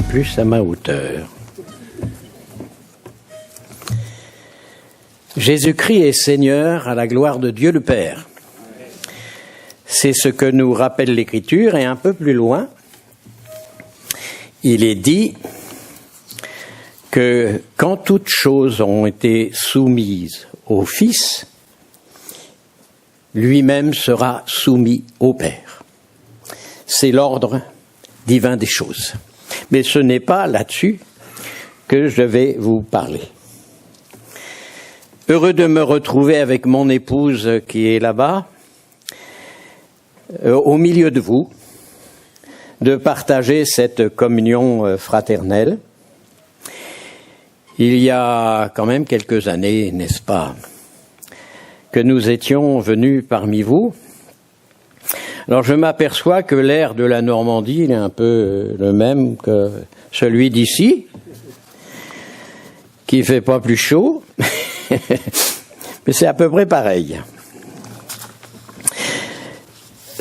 plus à ma hauteur. Jésus-Christ est Seigneur à la gloire de Dieu le Père. C'est ce que nous rappelle l'Écriture, et un peu plus loin, il est dit que quand toutes choses ont été soumises au Fils, lui-même sera soumis au Père. C'est l'ordre divin des choses. Mais ce n'est pas là-dessus que je vais vous parler. Heureux de me retrouver avec mon épouse qui est là-bas, au milieu de vous, de partager cette communion fraternelle. Il y a quand même quelques années, n'est-ce pas, que nous étions venus parmi vous. Alors je m'aperçois que l'air de la Normandie il est un peu le même que celui d'ici, qui fait pas plus chaud, mais c'est à peu près pareil.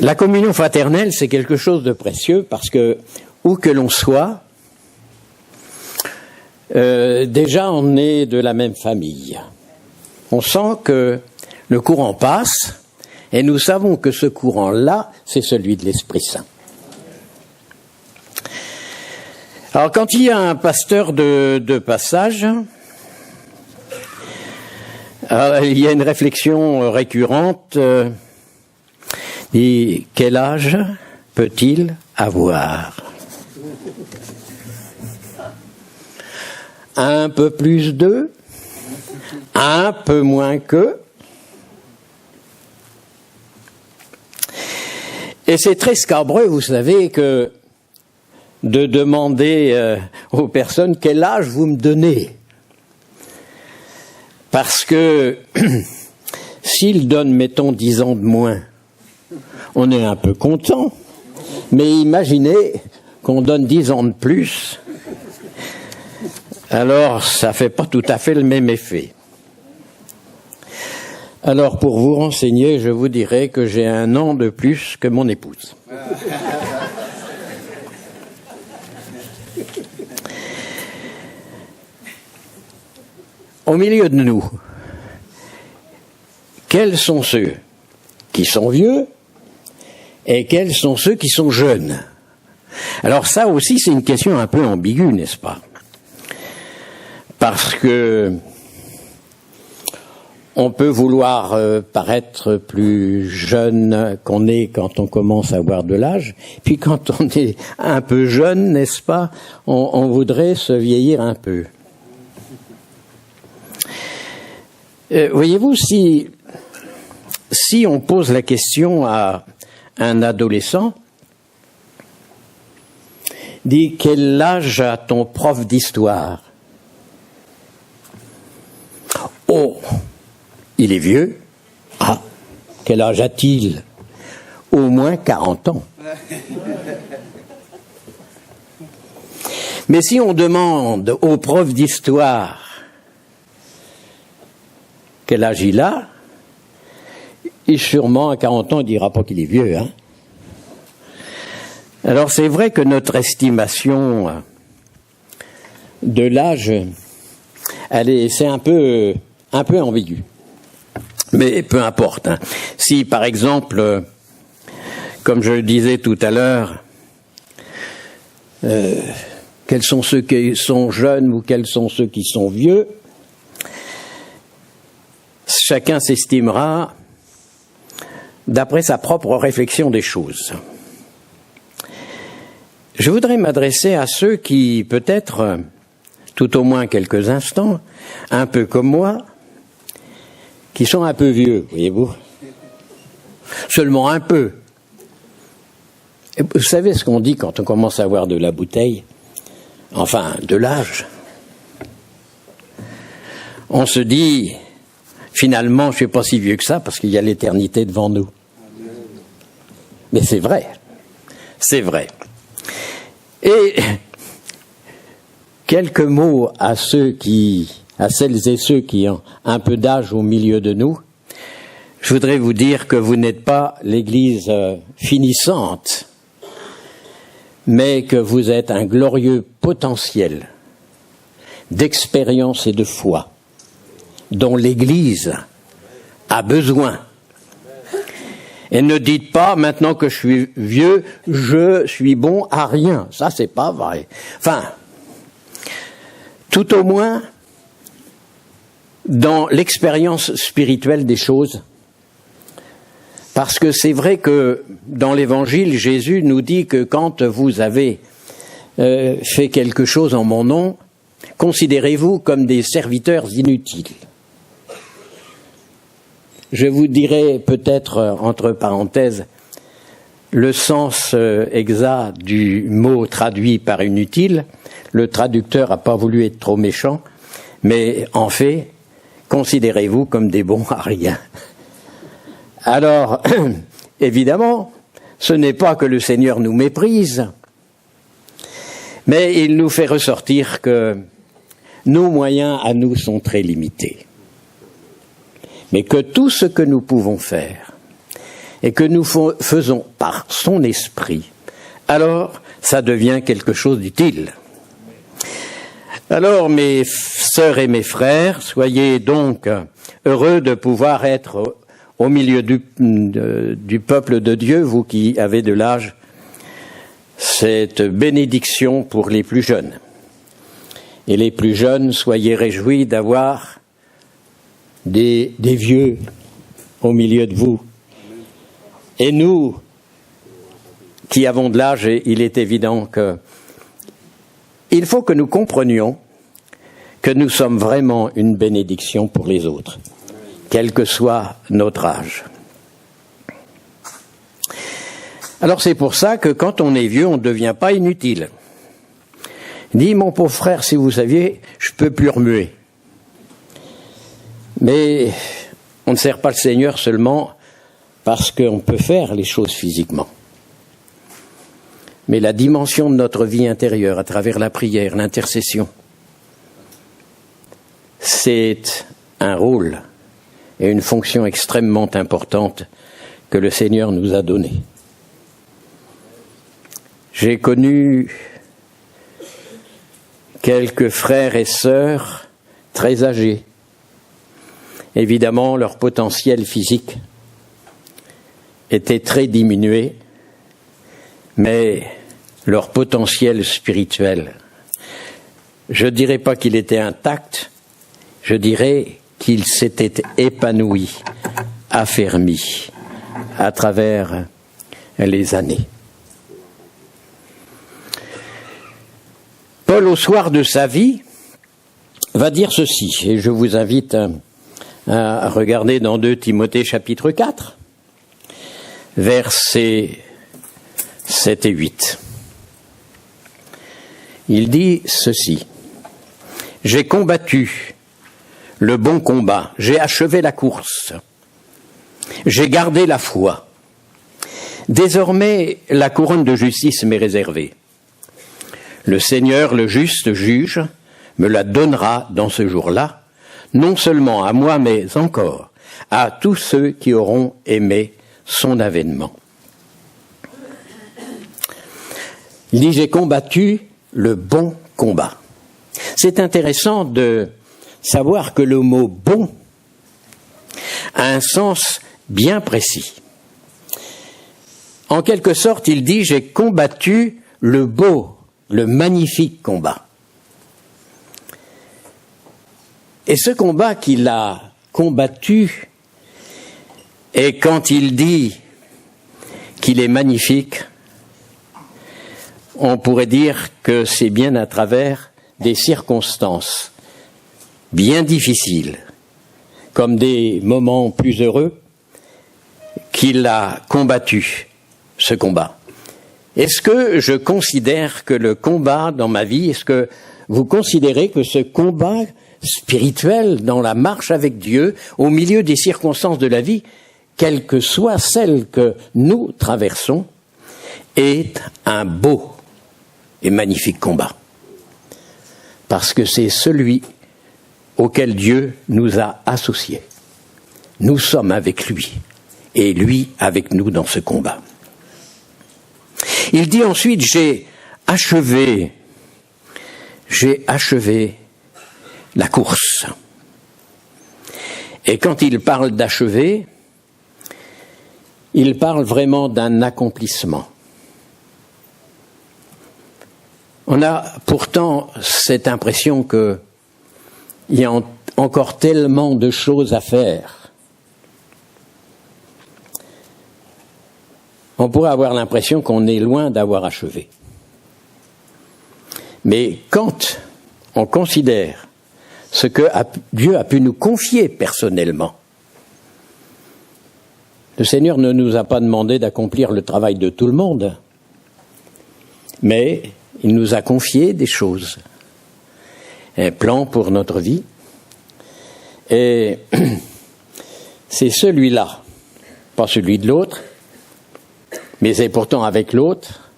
La communion fraternelle, c'est quelque chose de précieux parce que, où que l'on soit, déjà on est de la même famille. On sent que le courant passe et nous savons que ce courant-là, c'est celui de l'Esprit Saint. Alors quand il y a un pasteur de passage, il y a une réflexion récurrente. Et quel âge peut-il avoir? Un peu plus de, un peu moins que. Et c'est très scabreux, vous savez, que de demander aux personnes quel âge vous me donnez. Parce que s'ils donnent, mettons, 10 ans de moins, on est un peu content, mais imaginez qu'on donne 10 ans de plus, alors ça fait pas tout à fait le même effet. Alors pour vous renseigner, je vous dirai que j'ai 1 an de plus que mon épouse. Au milieu de nous, quels sont ceux qui sont vieux et quels sont ceux qui sont jeunes? Alors ça aussi, c'est une question un peu ambiguë, n'est-ce pas? Parce que on peut vouloir paraître plus jeune qu'on est quand on commence à avoir de l'âge, puis quand on est un peu jeune, n'est-ce pas, on voudrait se vieillir un peu. Voyez-vous, si on pose la question à un adolescent, dis quel âge a ton prof d'histoire? Oh, il est vieux. Ah, quel âge a-t-il? Au moins 40 ans. Mais si on demande au prof d'histoire quel âge il a, et sûrement à 40 ans, il ne dira pas qu'il est vieux. Hein. Alors c'est vrai que notre estimation de l'âge, c'est un peu ambigu. Mais peu importe. Hein. Si par exemple, comme je le disais tout à l'heure, quels sont ceux qui sont jeunes ou quels sont ceux qui sont vieux, chacun s'estimera d'après sa propre réflexion des choses. Je voudrais m'adresser à ceux qui, peut-être, tout au moins quelques instants, un peu comme moi, qui sont un peu vieux, voyez-vous. Seulement un peu. Et vous savez ce qu'on dit quand on commence à avoir de la bouteille? Enfin, de l'âge. On se dit, finalement, je ne suis pas si vieux que ça parce qu'il y a l'éternité devant nous. Mais c'est vrai. C'est vrai. Et quelques mots à celles et ceux qui ont un peu d'âge au milieu de nous. Je voudrais vous dire que vous n'êtes pas l'Église finissante, mais que vous êtes un glorieux potentiel d'expérience et de foi dont l'Église a besoin. Et ne dites pas, maintenant que je suis vieux, je suis bon à rien. Ça, c'est pas vrai. Enfin, tout au moins, dans l'expérience spirituelle des choses, parce que c'est vrai que dans l'Évangile, Jésus nous dit que quand vous avez fait quelque chose en mon nom, considérez-vous comme des serviteurs inutiles. Je vous dirai peut-être, entre parenthèses, le sens exact du mot traduit par inutile. Le traducteur n'a pas voulu être trop méchant, mais en fait, considérez-vous comme des bons à rien. Alors, évidemment, ce n'est pas que le Seigneur nous méprise, mais il nous fait ressortir que nos moyens à nous sont très limités. Mais que tout ce que nous pouvons faire et que nous faisons par son esprit, alors ça devient quelque chose d'utile. Alors, mes sœurs et mes frères, soyez donc heureux de pouvoir être au milieu du peuple de Dieu, vous qui avez de l'âge, cette bénédiction pour les plus jeunes. Et les plus jeunes, soyez réjouis d'avoir des vieux au milieu de vous. Et nous, qui avons de l'âge, il est évident que il faut que nous comprenions que nous sommes vraiment une bénédiction pour les autres, quel que soit notre âge. Alors c'est pour ça que quand on est vieux, on ne devient pas inutile. Dis, mon pauvre frère, si vous saviez, je ne peux plus remuer. Mais on ne sert pas le Seigneur seulement parce qu'on peut faire les choses physiquement. Mais la dimension de notre vie intérieure, à travers la prière, l'intercession, c'est un rôle et une fonction extrêmement importante que le Seigneur nous a donnée. J'ai connu quelques frères et sœurs très âgés. Évidemment, leur potentiel physique était très diminué, mais leur potentiel spirituel, je ne dirais pas qu'il était intact, je dirais qu'il s'était épanoui, affermi à travers les années. Paul, au soir de sa vie, va dire ceci, et je vous invite à regarder dans 2 Timothée chapitre 4, versets 7 et 8. Il dit ceci: « J'ai combattu le bon combat, j'ai achevé la course, j'ai gardé la foi. Désormais, la couronne de justice m'est réservée. Le Seigneur, le juste juge, me la donnera dans ce jour-là, non seulement à moi, mais encore à tous ceux qui auront aimé son avènement. » Il dit, j'ai combattu le bon combat. C'est intéressant de savoir que le mot « bon » a un sens bien précis. En quelque sorte, il dit, j'ai combattu le beau, le magnifique combat. Et ce combat qu'il a combattu, et quand il dit qu'il est magnifique, on pourrait dire que c'est bien à travers des circonstances bien difficiles, comme des moments plus heureux, qu'il a combattu ce combat. Est-ce que je considère que le combat dans ma vie, est-ce que vous considérez que ce combat spirituel dans la marche avec Dieu, au milieu des circonstances de la vie, quelles que soient celles que nous traversons, est un beau et magnifique combat? Parce que c'est celui auquel Dieu nous a associés. Nous sommes avec lui, et lui avec nous dans ce combat. Il dit ensuite, j'ai achevé, j'ai achevé la course. Et quand il parle d'achever, il parle vraiment d'un accomplissement. On a pourtant cette impression qu'il y a encore tellement de choses à faire. On pourrait avoir l'impression qu'on est loin d'avoir achevé. Mais quand on considère ce que Dieu a pu nous confier personnellement, le Seigneur ne nous a pas demandé d'accomplir le travail de tout le monde, mais il nous a confié des choses, un plan pour notre vie, et c'est celui-là, pas celui de l'autre, mais c'est pourtant avec l'autre,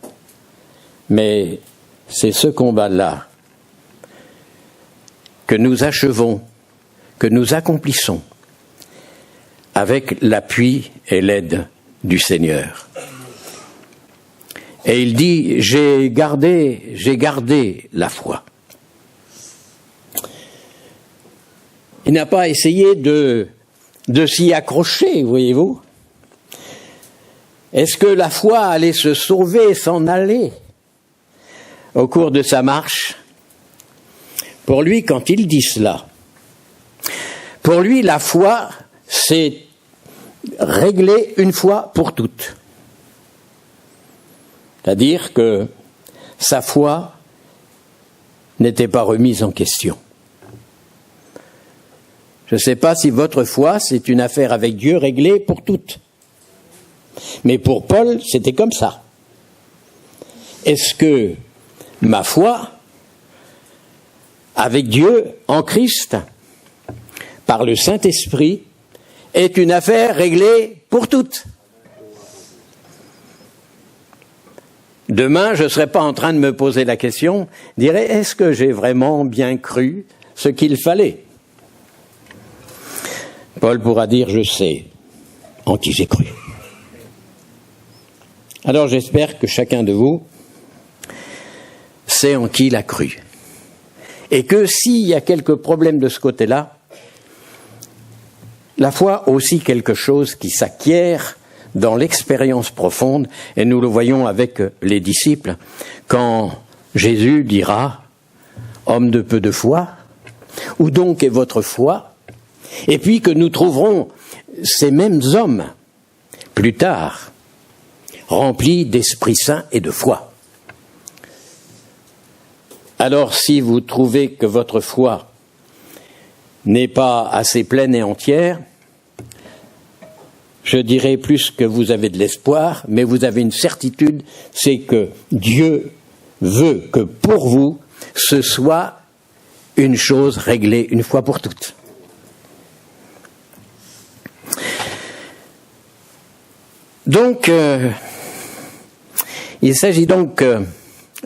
mais c'est ce combat-là que nous achevons, que nous accomplissons avec l'appui et l'aide du Seigneur. Et il dit, j'ai gardé la foi. Il n'a pas essayé de s'y accrocher, voyez-vous. Est-ce que la foi allait se sauver, s'en aller au cours de sa marche? Pour lui, quand il dit cela, pour lui, la foi, c'est réglé une fois pour toutes. C'est-à-dire que sa foi n'était pas remise en question. Je ne sais pas si votre foi, c'est une affaire avec Dieu réglée pour toutes. Mais pour Paul, c'était comme ça. Est-ce que ma foi, avec Dieu, en Christ, par le Saint-Esprit, est une affaire réglée pour toutes? Demain, je ne serai pas en train de me poser la question, dirais, est-ce que j'ai vraiment bien cru ce qu'il fallait? Paul pourra dire, je sais en qui j'ai cru. Alors j'espère que chacun de vous sait en qui il a cru. Et que s'il y a quelques problèmes de ce côté-là, la foi aussi quelque chose qui s'acquiert dans l'expérience profonde, et nous le voyons avec les disciples, quand Jésus dira « Homme de peu de foi, où donc est votre foi ?» Et puis que nous trouverons ces mêmes hommes, plus tard, remplis d'Esprit Saint et de foi. Alors si vous trouvez que votre foi n'est pas assez pleine et entière, je dirais plus que vous avez de l'espoir, mais vous avez une certitude, c'est que Dieu veut que pour vous, ce soit une chose réglée une fois pour toutes. Donc, il s'agit donc,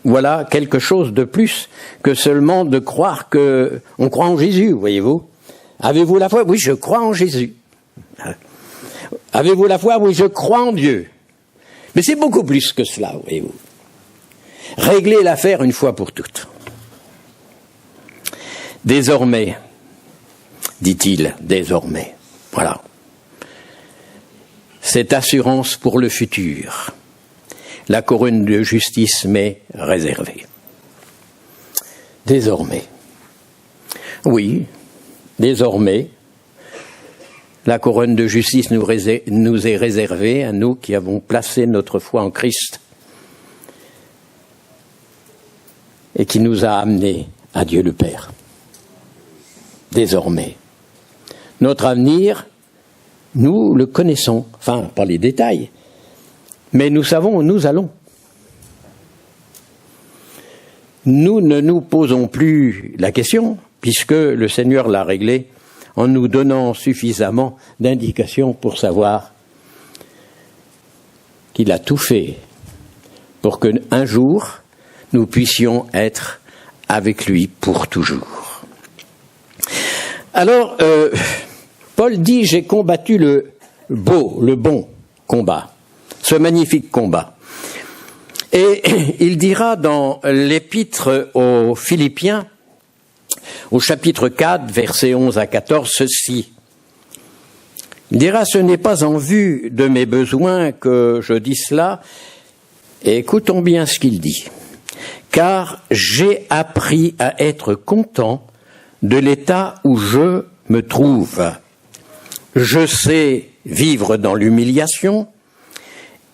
voilà, quelque chose de plus que seulement de croire que on croit en Jésus, voyez-vous. Avez-vous la foi? Oui, je crois en Jésus. Avez-vous la foi? Oui, je crois en Dieu. Mais c'est beaucoup plus que cela, voyez-vous. Régler l'affaire une fois pour toutes. Désormais, dit-il, désormais, voilà. Cette assurance pour le futur, la couronne de justice m'est réservée. Désormais, oui, désormais, la couronne de justice nous est réservée à nous qui avons placé notre foi en Christ et qui nous a amenés à Dieu le Père. Désormais, notre avenir, nous le connaissons, enfin, pas les détails, mais nous savons où nous allons. Nous ne nous posons plus la question, puisque le Seigneur l'a réglé en nous donnant suffisamment d'indications pour savoir qu'il a tout fait pour qu'un jour, nous puissions être avec lui pour toujours. Alors, Paul dit, j'ai combattu le bon combat, ce magnifique combat. Et il dira dans l'épître aux Philippiens, au chapitre 4, versets 11 à 14, ceci. Il dira, ce n'est pas en vue de mes besoins que je dis cela, et écoutons bien ce qu'il dit. Car j'ai appris à être content de l'état où je me trouve. Je sais vivre dans l'humiliation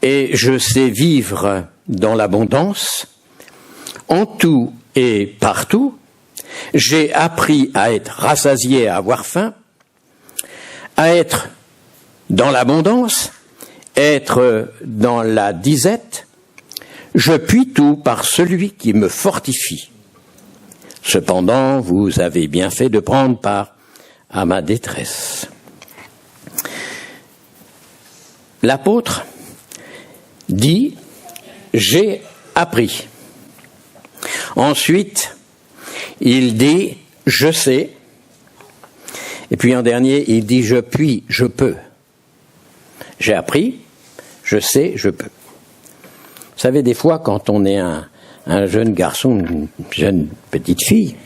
et je sais vivre dans l'abondance. En tout et partout, j'ai appris à être rassasié, à avoir faim, à être dans l'abondance, être dans la disette. Je puis tout par celui qui me fortifie. Cependant, vous avez bien fait de prendre part à ma détresse. L'apôtre dit, j'ai appris. Ensuite, il dit, je sais. Et puis en dernier, il dit, je puis, je peux. J'ai appris, je sais, je peux. Vous savez, des fois, quand on est un jeune garçon, une jeune petite fille,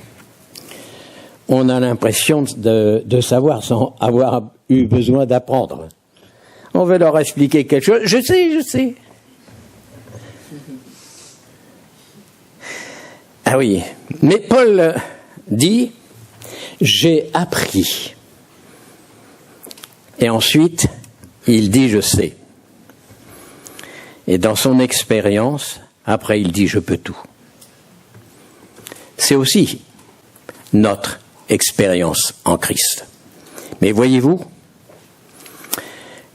on a l'impression de savoir sans avoir eu besoin d'apprendre. On veut leur expliquer quelque chose. Je sais. Ah oui, mais Paul dit, j'ai appris. Et ensuite, il dit, je sais. Et dans son expérience, après, il dit, je peux tout. C'est aussi notre expérience en Christ. Mais voyez-vous,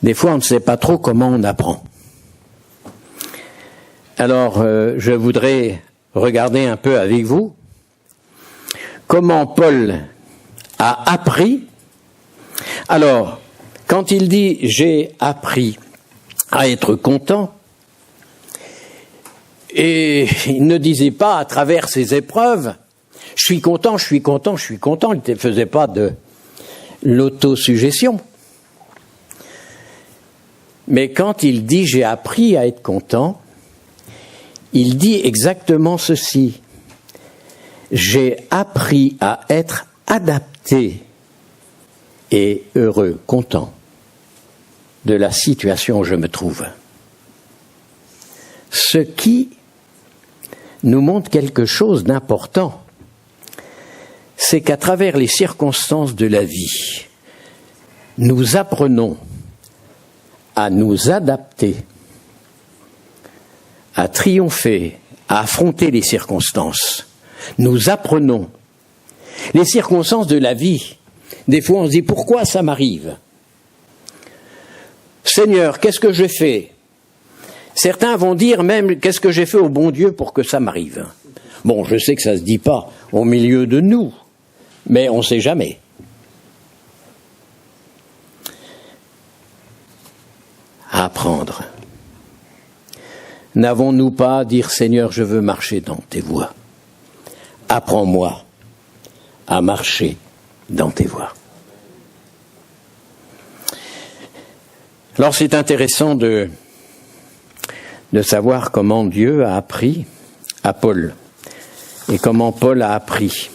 des fois, on ne sait pas trop comment on apprend. Alors, je voudrais regarder un peu avec vous comment Paul a appris. Alors, quand il dit « j'ai appris à être content », et il ne disait pas à travers ses épreuves « je suis content », il ne faisait pas de l'autosuggestion. Mais quand il dit « j'ai appris à être content », il dit exactement ceci. J'ai appris à être adapté et heureux, content de la situation où je me trouve. Ce qui nous montre quelque chose d'important, c'est qu'à travers les circonstances de la vie, nous apprenons à nous adapter, à triompher, à affronter les circonstances. Nous apprenons. Les circonstances de la vie, des fois on se dit, pourquoi ça m'arrive ? Seigneur, qu'est-ce que j'ai fait ? Certains vont dire même, qu'est-ce que j'ai fait au bon Dieu pour que ça m'arrive ? Bon, je sais que ça ne se dit pas au milieu de nous, mais on ne sait jamais. À apprendre. N'avons-nous pas à dire, Seigneur, je veux marcher dans tes voies. Apprends-moi à marcher dans tes voies. Alors c'est intéressant de savoir comment Dieu a appris à Paul et comment Paul a appris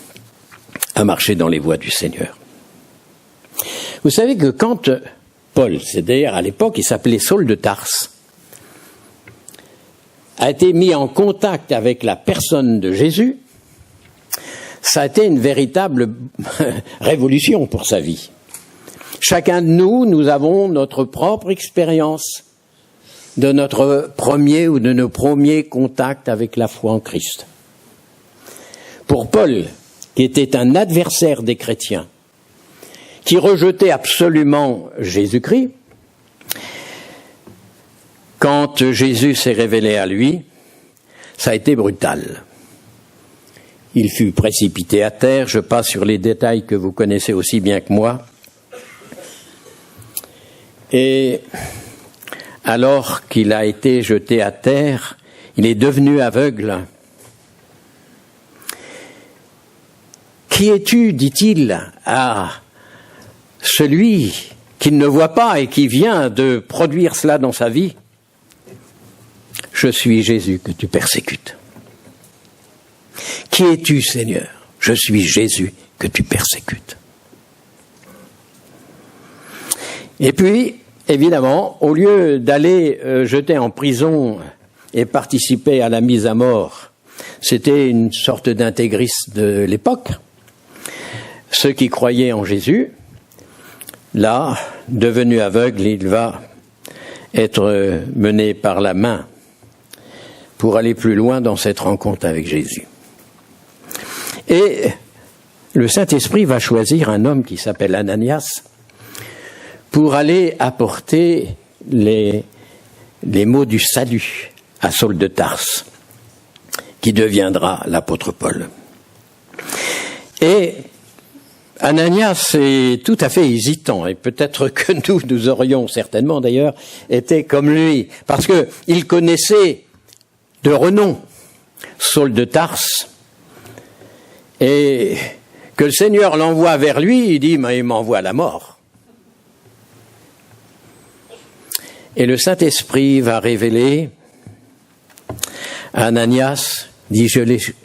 à marcher dans les voies du Seigneur. Vous savez que quand Paul, c'est d'ailleurs à l'époque, il s'appelait Saul de Tarse, a été mis en contact avec la personne de Jésus, ça a été une véritable révolution pour sa vie. Chacun de nous avons notre propre expérience de notre premier ou de nos premiers contacts avec la foi en Christ. Pour Paul, qui était un adversaire des chrétiens, qui rejetait absolument Jésus-Christ, quand Jésus s'est révélé à lui, ça a été brutal. Il fut précipité à terre, je passe sur les détails que vous connaissez aussi bien que moi. Et alors qu'il a été jeté à terre, il est devenu aveugle. Qui es-tu, dit-il à celui qui ne voit pas et qui vient de produire cela dans sa vie ? je suis Jésus que tu persécutes. Qui es-tu, Seigneur? Je suis Jésus que tu persécutes. Et puis, évidemment, au lieu d'aller jeter en prison et participer à la mise à mort, c'était une sorte d'intégriste de l'époque. Ceux qui croyaient en Jésus, là, devenu aveugle, il va être mené par la main pour aller plus loin dans cette rencontre avec Jésus. Et le Saint-Esprit va choisir un homme qui s'appelle Ananias pour aller apporter les mots du salut à Saul de Tarse, qui deviendra l'apôtre Paul. Et Ananias est tout à fait hésitant, et peut-être que nous aurions certainement d'ailleurs été comme lui, parce que il connaissait de renom Saul de Tarse, et que le Seigneur l'envoie vers lui, il dit, mais il m'envoie à la mort. Et le Saint-Esprit va révéler à Ananias, dit,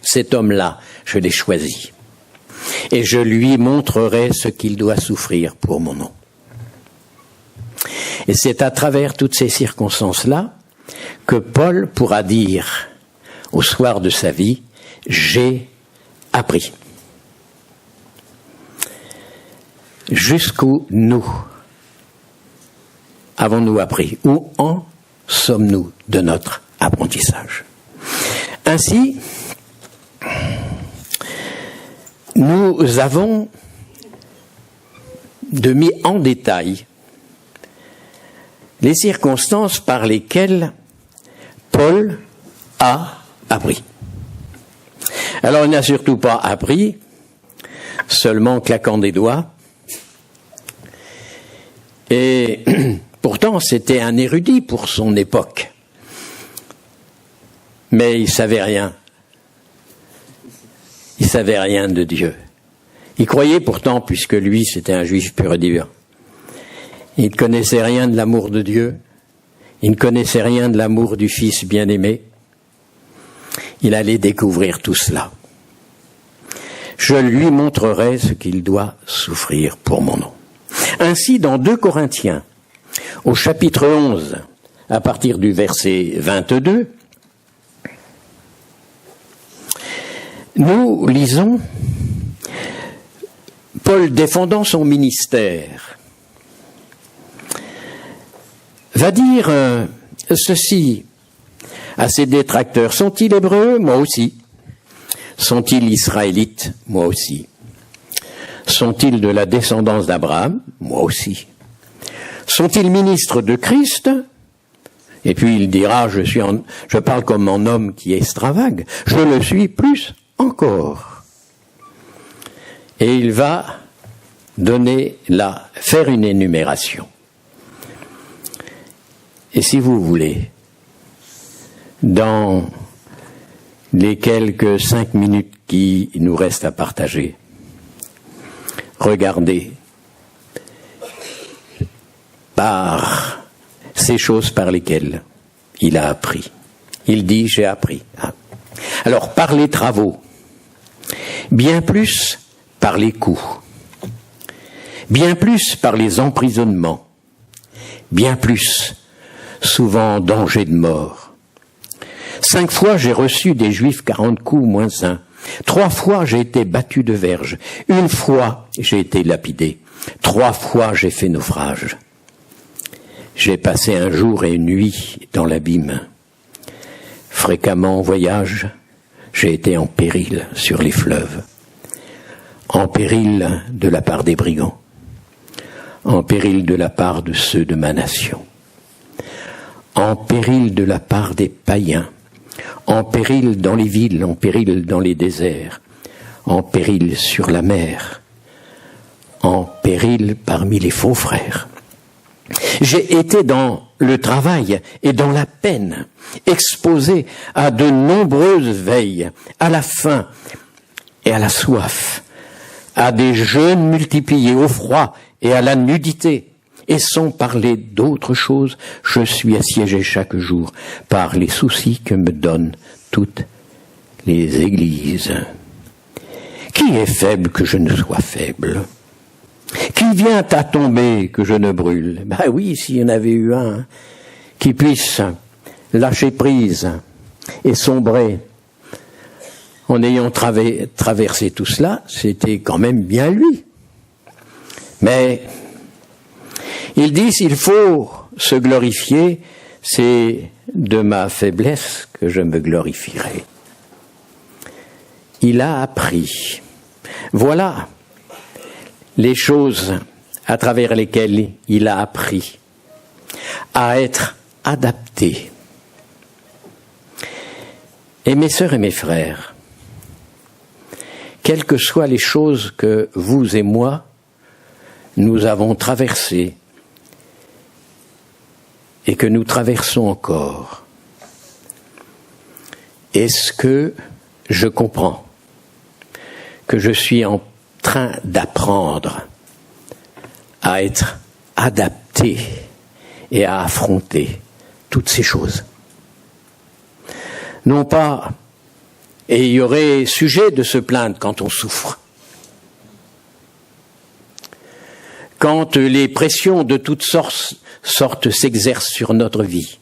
cet homme-là, je l'ai choisi. Et je lui montrerai ce qu'il doit souffrir pour mon nom. Et c'est à travers toutes ces circonstances-là que Paul pourra dire, au soir de sa vie, j'ai appris. Jusqu'où nous avons-nous appris? Où en sommes-nous de notre apprentissage? Ainsi, nous avons mis en détail les circonstances par lesquelles Paul a appris. Alors, il n'a surtout pas appris seulement en claquant des doigts. Et pourtant, c'était un érudit pour son époque. Mais il savait rien. Il savait rien de Dieu. Il croyait pourtant, puisque lui, c'était un juif pur et dur. Il ne connaissait rien de l'amour de Dieu. Il ne connaissait rien de l'amour du Fils bien-aimé. Il allait découvrir tout cela. Je lui montrerai ce qu'il doit souffrir pour mon nom. Ainsi, dans 2 Corinthiens, au chapitre 11, à partir du verset 22, nous lisons Paul défendant son ministère va dire ceci à ses détracteurs. Sont-ils hébreux? Moi aussi. Sont-ils israélites? Moi aussi. Sont-ils de la descendance d'Abraham? Moi aussi. Sont-ils ministres de Christ? Et puis il dira, je parle comme un homme qui extravague. Je le suis plus encore. Et il va faire une énumération. Et si vous voulez, dans les quelques 5 minutes qui nous restent à partager, regardez par ces choses par lesquelles il a appris. Il dit, j'ai appris. Alors, par les travaux, bien plus par les coups, bien plus par les emprisonnements, bien plus, souvent en danger de mort. 5 fois j'ai reçu des Juifs 40 coups moins 1. 3 fois j'ai été battu de verge. 1 fois j'ai été lapidé. 3 fois j'ai fait naufrage. J'ai passé un jour et une nuit dans l'abîme. Fréquemment en voyage, j'ai été en péril sur les fleuves. En péril de la part des brigands. En péril de la part de ceux de ma nation. En péril de la part des païens. En péril dans les villes, en péril dans les déserts. En péril sur la mer. En péril parmi les faux frères. J'ai été dans le travail et dans la peine, exposé à de nombreuses veilles, à la faim et à la soif, à des jeûnes multipliés, au froid et à la nudité. Et sans parler d'autre chose, je suis assiégé chaque jour par les soucis que me donnent toutes les églises. Qui est faible que je ne sois faible? Qui vient à tomber que je ne brûle? Ben oui, s'il y en avait eu un qui puisse lâcher prise et sombrer en ayant traversé tout cela, c'était quand même bien lui. Mais ils disent, il faut se glorifier, c'est de ma faiblesse que je me glorifierai. Il a appris. Voilà les choses à travers lesquelles il a appris à être adapté. Et mes sœurs et mes frères, quelles que soient les choses que vous et moi, nous avons traversées et que nous traversons encore, est-ce que je comprends que je suis en train d'apprendre à être adapté et à affronter toutes ces choses? Non pas, et il y aurait sujet de se plaindre quand on souffre, quand les pressions de toutes sortes s'exercent sur notre vie.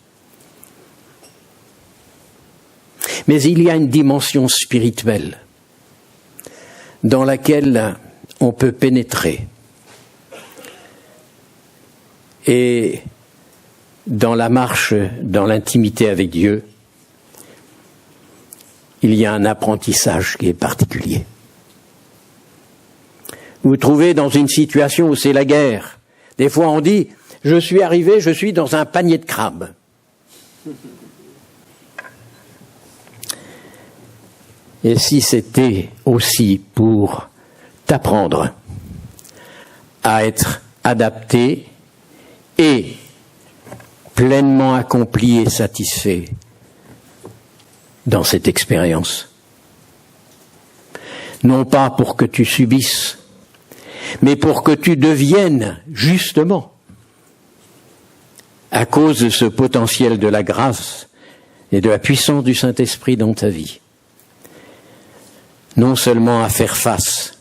Mais il y a une dimension spirituelle dans laquelle on peut pénétrer. Et dans la marche, dans l'intimité avec Dieu, il y a un apprentissage qui est particulier. Vous vous trouvez dans une situation où c'est la guerre. Des fois on dit, je suis dans un panier de crabes. Et si c'était aussi pour t'apprendre à être adapté et pleinement accompli et satisfait dans cette expérience. Non pas pour que tu subisses, mais pour que tu deviennes, justement, à cause de ce potentiel de la grâce et de la puissance du Saint-Esprit dans ta vie, non seulement à faire face,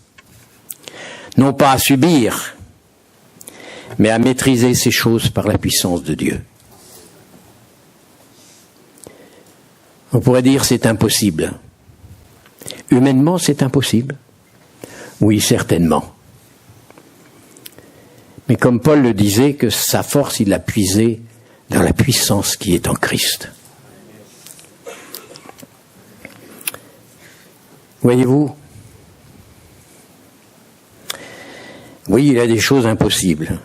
non pas à subir, mais à maîtriser ces choses par la puissance de Dieu. On pourrait dire c'est impossible. Humainement, c'est impossible. Oui, certainement. Mais comme Paul le disait, que sa force, il l'a puisée dans la puissance qui est en Christ. Voyez-vous? Oui, il y a des choses impossibles.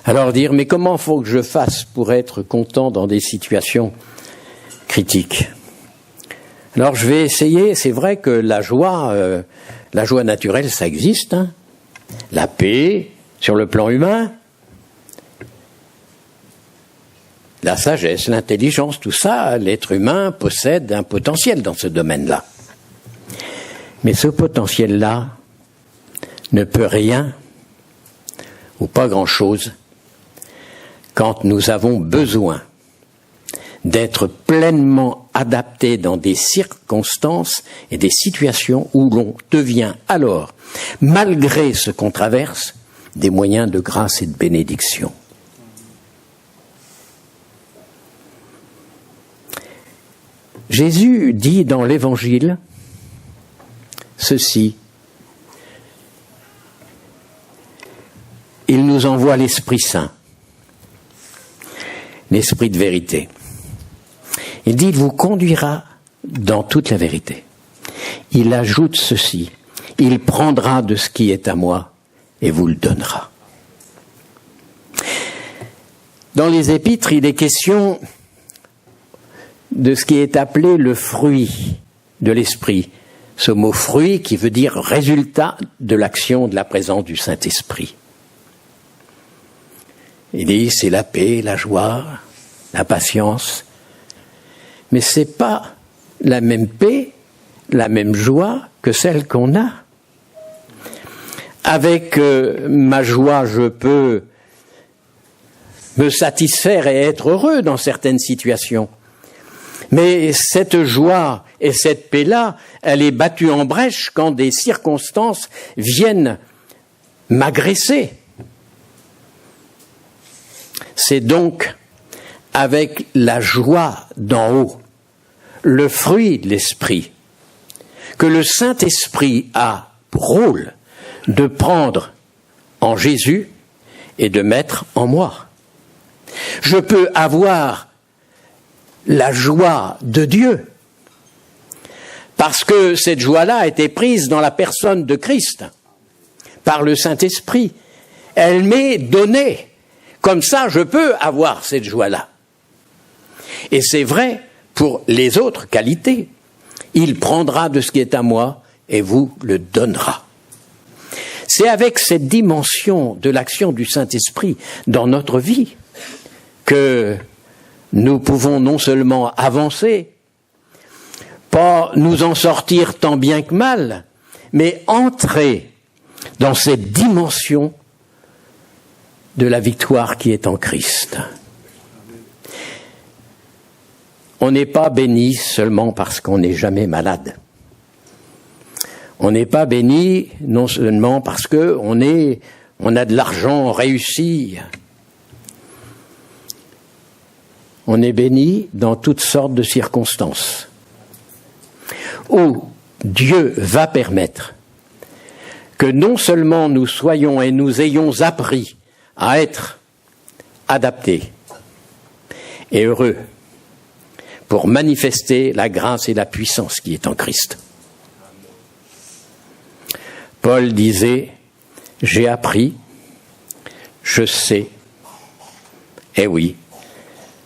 Alors dire, mais comment faut que je fasse pour être content dans des situations critiques? Alors je vais essayer, c'est vrai que la joie naturelle, ça existe, hein. La paix, sur le plan humain, la sagesse, l'intelligence, tout ça, l'être humain possède un potentiel dans ce domaine-là. Mais ce potentiel-là ne peut rien, ou pas grand-chose, quand nous avons besoin d'être pleinement adaptés dans des circonstances et des situations où l'on devient alors, malgré ce qu'on traverse, des moyens de grâce et de bénédiction. Jésus dit dans l'Évangile ceci: il nous envoie l'Esprit Saint, l'Esprit de vérité. Il dit, il vous conduira dans toute la vérité. Il ajoute ceci: il prendra de ce qui est à moi et vous le donnera. Dans les épîtres, il est question de ce qui est appelé le fruit de l'Esprit. Ce mot fruit qui veut dire résultat de l'action de la présence du Saint-Esprit. Il dit, c'est la paix, la joie, la patience. Mais c'est pas la même paix, la même joie que celle qu'on a. Avec ma joie, je peux me satisfaire et être heureux dans certaines situations. Mais cette joie et cette paix-là, elle est battue en brèche quand des circonstances viennent m'agresser. C'est donc avec la joie d'en haut, le fruit de l'esprit, que le Saint-Esprit a pour rôle de prendre en Jésus et de mettre en moi. Je peux avoir la joie de Dieu, parce que cette joie-là a été prise dans la personne de Christ, par le Saint-Esprit. Elle m'est donnée. Comme ça, je peux avoir cette joie-là. Et c'est vrai pour les autres qualités. Il prendra de ce qui est à moi et vous le donnera. C'est avec cette dimension de l'action du Saint-Esprit dans notre vie que nous pouvons non seulement avancer, pas nous en sortir tant bien que mal, mais entrer dans cette dimension de la victoire qui est en Christ. On n'est pas béni seulement parce qu'on n'est jamais malade. On n'est pas béni non seulement parce qu'on a de l'argent réussi. On est béni dans toutes sortes de circonstances où Dieu va permettre que non seulement nous soyons et nous ayons appris à être adaptés et heureux pour manifester la grâce et la puissance qui est en Christ. Paul disait, j'ai appris, je sais, et oui,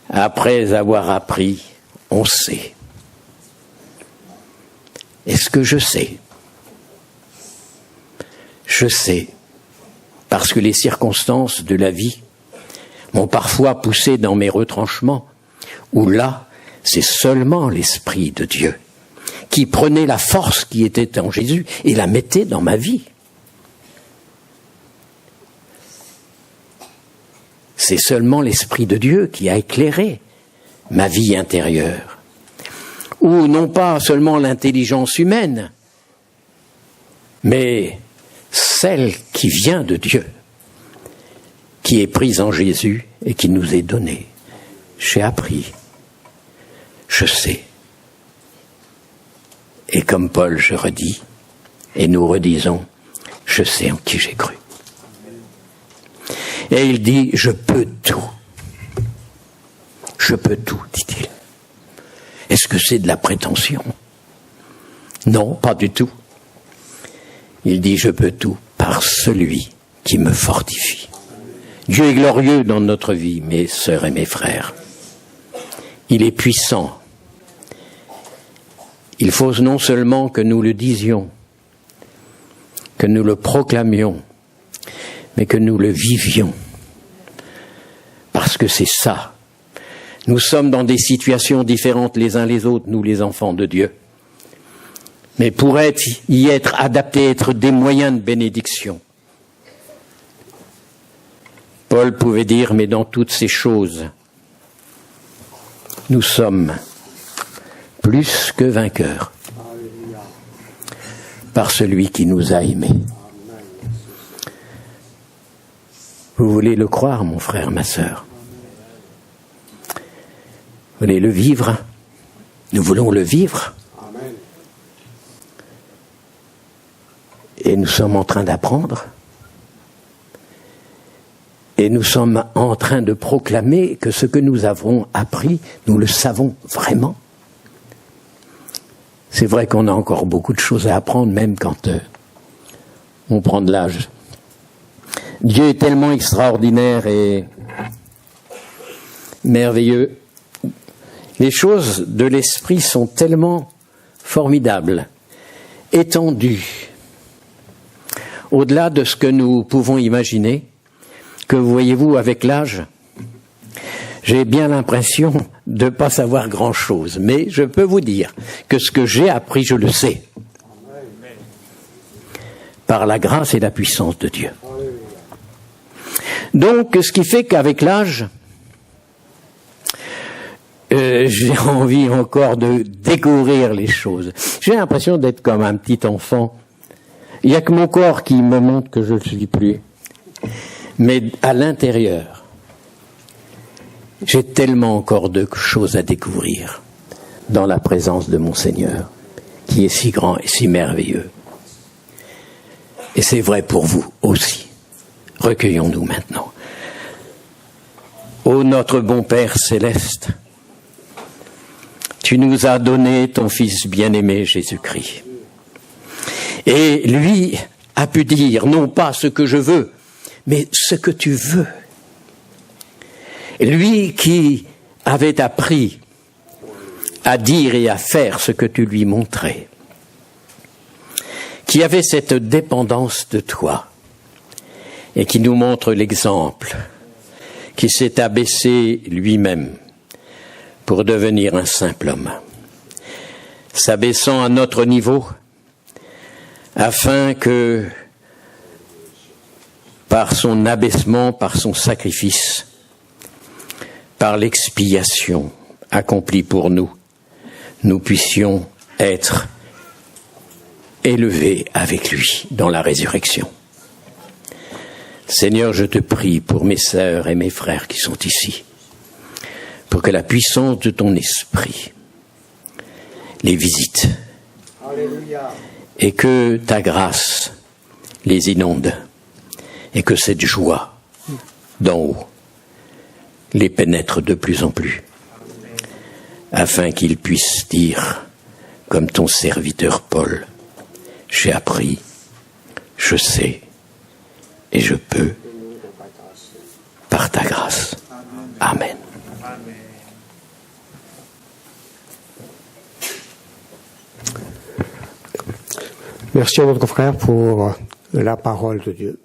après avoir appris, on sait. Est-ce que je sais? Je sais, parce que les circonstances de la vie m'ont parfois poussé dans mes retranchements, où là, c'est seulement l'Esprit de Dieu qui prenait la force qui était en Jésus et la mettait dans ma vie. C'est seulement l'Esprit de Dieu qui a éclairé ma vie intérieure. Ou non pas seulement l'intelligence humaine, mais celle qui vient de Dieu, qui est prise en Jésus et qui nous est donnée. J'ai appris, je sais. Et comme Paul, je redis, et nous redisons, je sais en qui j'ai cru. Et il dit, je peux tout. Je peux tout, dit-il. Est-ce que c'est de la prétention? Non, pas du tout. Il dit, je peux tout par celui qui me fortifie. Dieu est glorieux dans notre vie, mes sœurs et mes frères. Il est puissant. Il faut non seulement que nous le disions, que nous le proclamions, mais que nous le vivions. Parce que c'est ça. Nous sommes dans des situations différentes les uns les autres, nous les enfants de Dieu. Mais pour y être adaptés, être des moyens de bénédiction. Paul pouvait dire, mais dans toutes ces choses, nous sommes plus que vainqueurs par celui qui nous a aimés. Vous voulez le croire, mon frère, ma sœur? Vous voulez le vivre? Nous voulons le vivre. Et nous sommes en train d'apprendre. Et nous sommes en train de proclamer que ce que nous avons appris, nous le savons vraiment. C'est vrai qu'on a encore beaucoup de choses à apprendre, même quand on prend de l'âge. Dieu est tellement extraordinaire et merveilleux. Les choses de l'esprit sont tellement formidables, étendues, au-delà de ce que nous pouvons imaginer, que voyez-vous avec l'âge, j'ai bien l'impression de ne pas savoir grand-chose, mais je peux vous dire que ce que j'ai appris, je le sais, par la grâce et la puissance de Dieu. Donc, ce qui fait qu'avec l'âge, j'ai envie encore de découvrir les choses. J'ai l'impression d'être comme un petit enfant. Il n'y a que mon corps qui me montre que je ne le suis plus. Mais à l'intérieur, j'ai tellement encore de choses à découvrir dans la présence de mon Seigneur, qui est si grand et si merveilleux. Et c'est vrai pour vous aussi. Recueillons-nous maintenant. Ô notre bon Père céleste, tu nous as donné ton Fils bien-aimé Jésus-Christ. Et lui a pu dire, non pas ce que je veux, mais ce que tu veux. Lui qui avait appris à dire et à faire ce que tu lui montrais, qui avait cette dépendance de toi, et qui nous montre l'exemple, qui s'est abaissé lui-même pour devenir un simple homme, s'abaissant à notre niveau, afin que, par son abaissement, par son sacrifice, par l'expiation accomplie pour nous, nous puissions être élevés avec lui dans la résurrection. Seigneur, je te prie pour mes sœurs et mes frères qui sont ici, pour que la puissance de ton esprit les visite. Alléluia. Et que ta grâce les inonde et que cette joie d'en haut les pénètre de plus en plus, afin qu'ils puissent dire, comme ton serviteur Paul, j'ai appris, je sais et je peux par ta grâce. Amen. Merci à notre frère pour la parole de Dieu.